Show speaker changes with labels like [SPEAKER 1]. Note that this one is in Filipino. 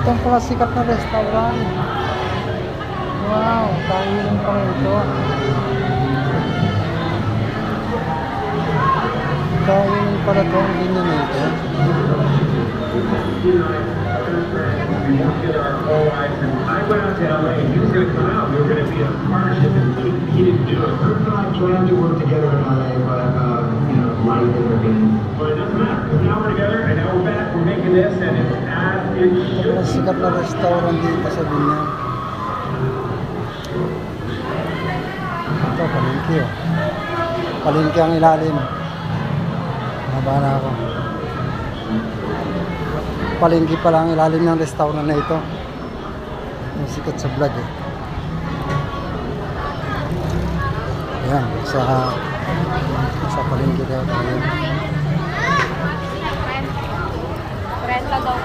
[SPEAKER 1] Itong pala sikat na restaurant. Wow, kainan pa ito. Kainan pala ito ang ganyan ito.
[SPEAKER 2] We won't get our whole life. And I went out to LA and he was going to come out. We were going to be a partnership and he didn't do it. Kurt and I planned to work together in LA, but, you know, life intervened. But it doesn't matter. Because now we're together and now we're back. We're making this and it's as it should.
[SPEAKER 1] Ito sikat na restaurant dito sa Binyan. Ito, palengke oh. Palengke ang ilalim. Haba na ako. Palengke pala ang ilalim ng restaurant na ito. Yung sikat sa vlog eh. Ayan, sa palengke daw tayo.
[SPEAKER 3] Renta daw